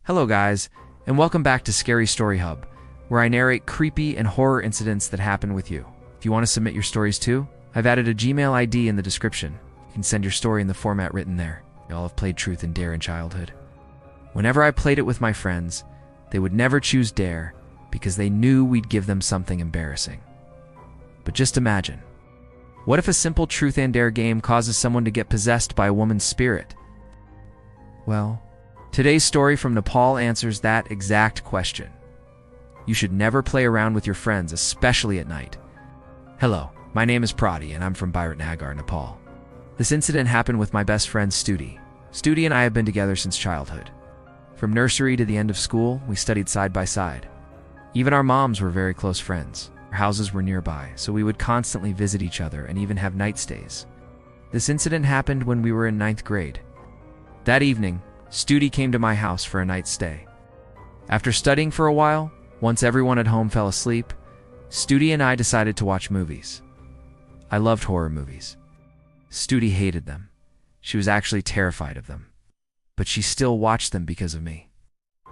Hello guys, and welcome back to Scary Story Hub, where I narrate creepy and horror incidents that happen with you. If you want to submit your stories too, I've added a Gmail ID in the description. You can send your story in the format written there. We all have played Truth and Dare in childhood. Whenever I played it with my friends, they would never choose Dare because they knew we'd give them something embarrassing. But just imagine, what if a simple Truth and Dare game causes someone to get possessed by a woman's spirit? Well, today's story from Nepal answers that exact question. You should never play around with your friends, especially at night. Hello, my name is Prati, and I'm from Nagar, Nepal. This incident happened with my best friend Stuti. Stuti and I have been together since childhood. From nursery to the end of school, we studied side by side. Even our moms were very close friends. Our houses were nearby, so we would constantly visit each other and even have night stays. This incident happened when we were in 9th grade. That evening, Stuti came to my house for a night stay. After studying for a while, once everyone at home fell asleep, Stuti and I decided to watch movies. I loved horror movies. Stuti hated them. She was actually terrified of them. But she still watched them because of me.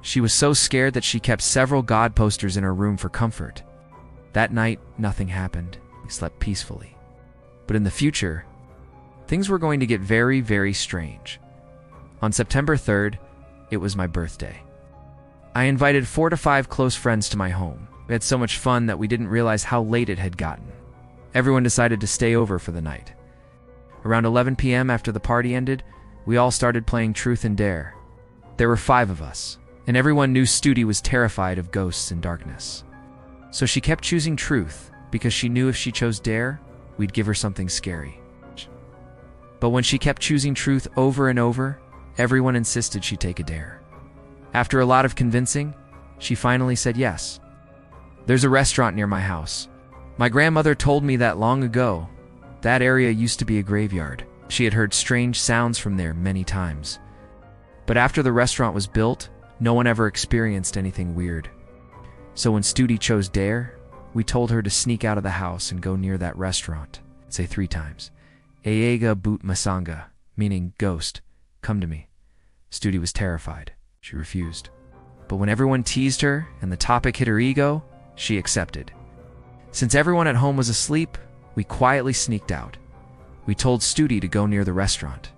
She was so scared that she kept several God posters in her room for comfort. That night, nothing happened. We slept peacefully. But in the future, things were going to get very, very strange. On September 3rd, it was my birthday. I invited 4 to 5 close friends to my home. We had so much fun that we didn't realize how late it had gotten. Everyone decided to stay over for the night. Around 11 p.m. after the party ended, we all started playing Truth and Dare. There were 5 of us, and everyone knew Stuti was terrified of ghosts and darkness. So she kept choosing Truth because she knew if she chose Dare, we'd give her something scary. But when she kept choosing Truth over and over, everyone insisted she take a Dare. After a lot of convincing, she finally said yes. There's a restaurant near my house. My grandmother told me that long ago. That area used to be a graveyard. She had heard strange sounds from there many times. But after the restaurant was built, no one ever experienced anything weird. So when Stuti chose Dare, we told her to sneak out of the house and go near that restaurant. Say 3 times. Ayaga bhoot masanga, meaning ghost, come to me. Stuti was terrified. She refused. But when everyone teased her and the topic hit her ego, she accepted. Since everyone at home was asleep, we quietly sneaked out. We told Stuti to go near the restaurant.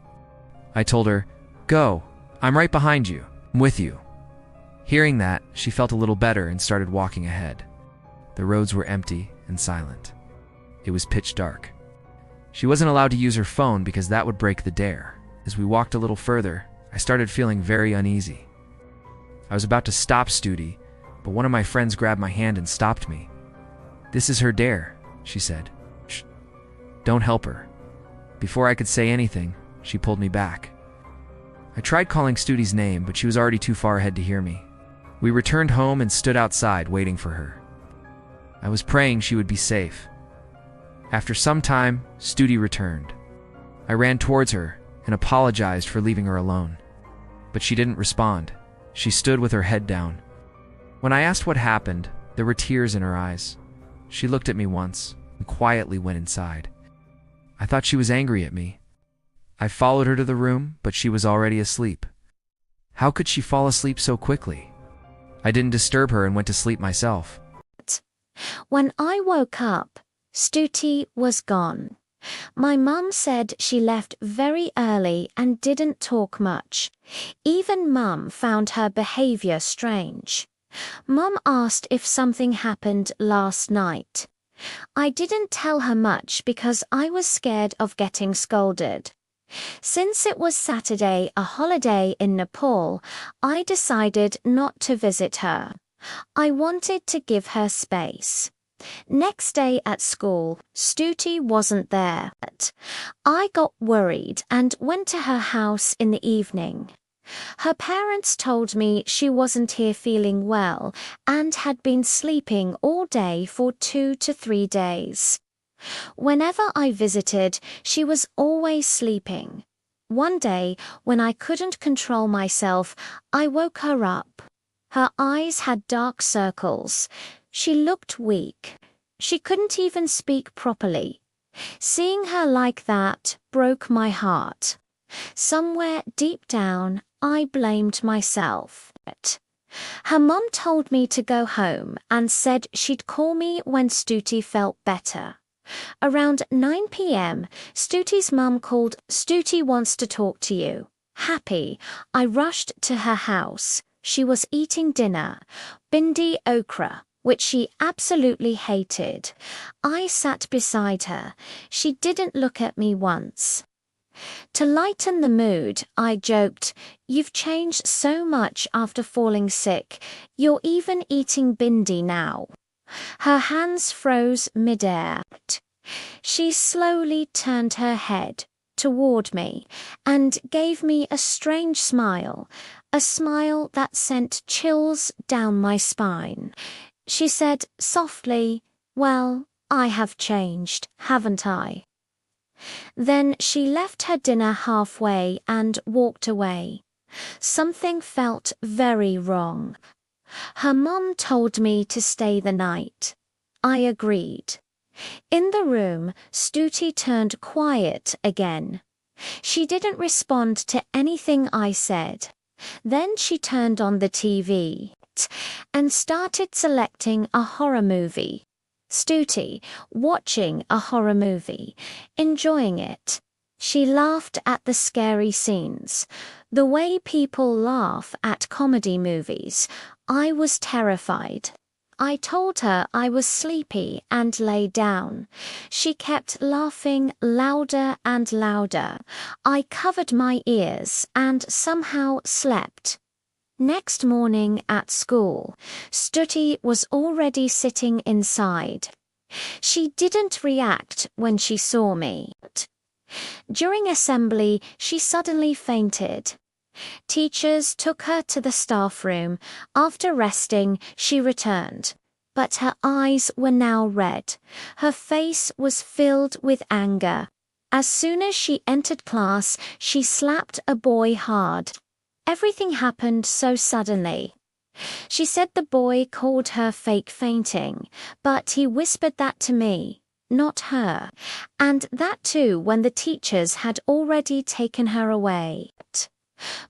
I told her, "Go, I'm right behind you. I'm with you." Hearing that, she felt a little better and started walking ahead. The roads were empty and silent. It was pitch dark. She wasn't allowed to use her phone because that would break the Dare. As we walked a little further, I started feeling very uneasy. I was about to stop Stuti, but one of my friends grabbed my hand and stopped me. "This is her Dare," she said. "Shh, don't help her." Before I could say anything, she pulled me back. I tried calling Stuti's name, but she was already too far ahead to hear me. We returned home and stood outside waiting for her. I was praying she would be safe. After some time, Stuti returned. I ran towards her and apologized for leaving her alone. But she didn't respond. She stood with her head down. When I asked what happened, there were tears in her eyes. She looked at me once and quietly went inside. I thought she was angry at me. I followed her to the room, but she was already asleep. How could she fall asleep so quickly? I didn't disturb her and went to sleep myself. When I woke up, Stuti was gone. My mum said she left very early and didn't talk much. Even Mum found her behavior strange. Mum asked if something happened last night. I didn't tell her much because I was scared of getting scolded. Since it was Saturday, a holiday in Nepal, I decided not to visit her. I wanted to give her space. Next day at school, Stuti wasn't there. I got worried and went to her house in the evening. Her parents told me she wasn't here feeling well and had been sleeping all day for 2 to 3 days. Whenever I visited, she was always sleeping. One day, when I couldn't control myself, I woke her up. Her eyes had dark circles. She looked weak. She couldn't even speak properly. Seeing her like that broke my heart. Somewhere deep down, I blamed myself. Her mum told me to go home and said she'd call me when Stuti felt better. Around 9 p.m., Stuti's mum called. "Stuti wants to talk to you." Happy, I rushed to her house. She was eating dinner, bindi okra, which she absolutely hated. I sat beside her. She didn't look at me once. To lighten the mood, I joked, "You've changed so much after falling sick. You're even eating bindi now." Her hands froze midair. She slowly turned her head toward me and gave me a strange smile, a smile that sent chills down my spine. She said softly, "Well, I have changed, haven't I?" Then she left her dinner halfway and walked away. Something felt very wrong. Her mum told me to stay the night. I agreed. In the room, Stuti turned quiet again. She didn't respond to anything I said. Then she turned on the TV and started selecting a horror movie. Stuti, watching a horror movie, enjoying it. She laughed at the scary scenes. The way people laugh at comedy movies. I was terrified. I told her I was sleepy and lay down. She kept laughing louder and louder. I covered my ears and somehow slept. Next morning at school, Stuti was already sitting inside. She didn't react when she saw me. During assembly, she suddenly fainted. Teachers took her to the staff room. After resting, she returned. But her eyes were now red. Her face was filled with anger. As soon as she entered class, she slapped a boy hard. Everything happened so suddenly. She said the boy called her fake fainting, but he whispered that to me, not her, and that too when the teachers had already taken her away.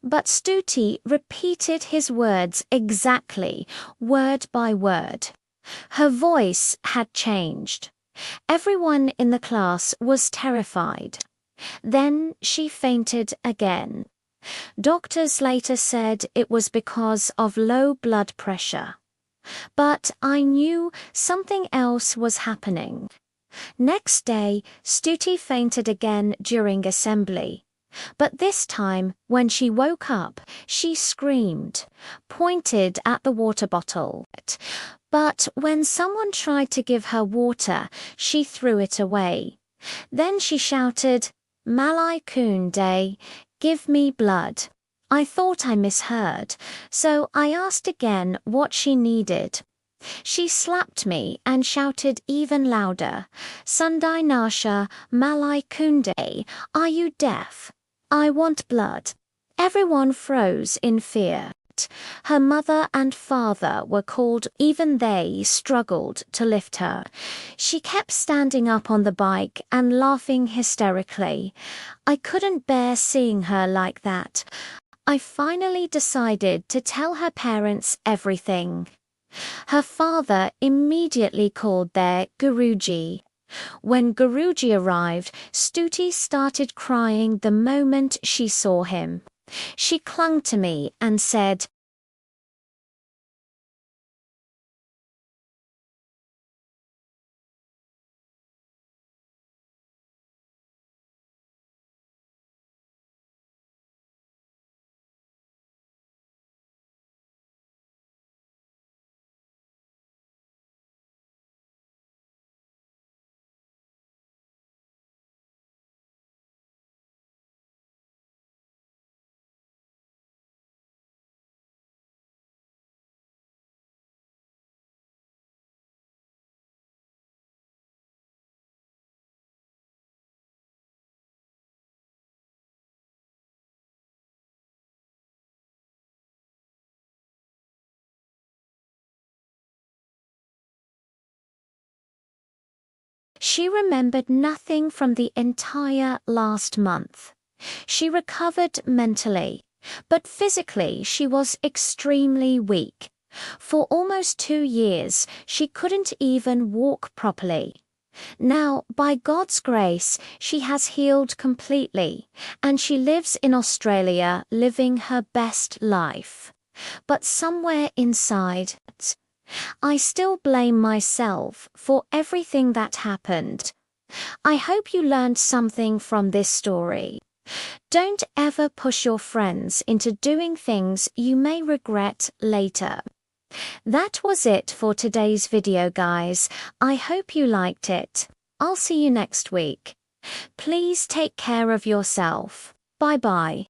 But Stuti repeated his words exactly, word by word. Her voice had changed. Everyone in the class was terrified. Then she fainted again. Doctors later said it was because of low blood pressure. But I knew something else was happening. Next day, Stuti fainted again during assembly. But this time, when she woke up, she screamed, pointed at the water bottle. But when someone tried to give her water, she threw it away. Then she shouted, "Malai Kunde, give me blood." I thought I misheard, so I asked again what she needed. She slapped me and shouted even louder, "Sundai Nasha, Malai Kunde, are you deaf? I want blood." Everyone froze in fear. Her mother and father were called. Even they struggled to lift her. She kept standing up on the bike and laughing hysterically. I couldn't bear seeing her like that. I finally decided to tell her parents everything. Her father immediately called their Guruji. When Guruji arrived, Stuti started crying the moment she saw him. She clung to me and said, she remembered nothing from the entire last month. She recovered mentally. But physically, she was extremely weak. For almost 2 years, she couldn't even walk properly. Now, by God's grace, she has healed completely, and she lives in Australia living her best life. But somewhere inside, I still blame myself for everything that happened. I hope you learned something from this story. Don't ever push your friends into doing things you may regret later. That was it for today's video, guys. I hope you liked it. I'll see you next week. Please take care of yourself. Bye-bye.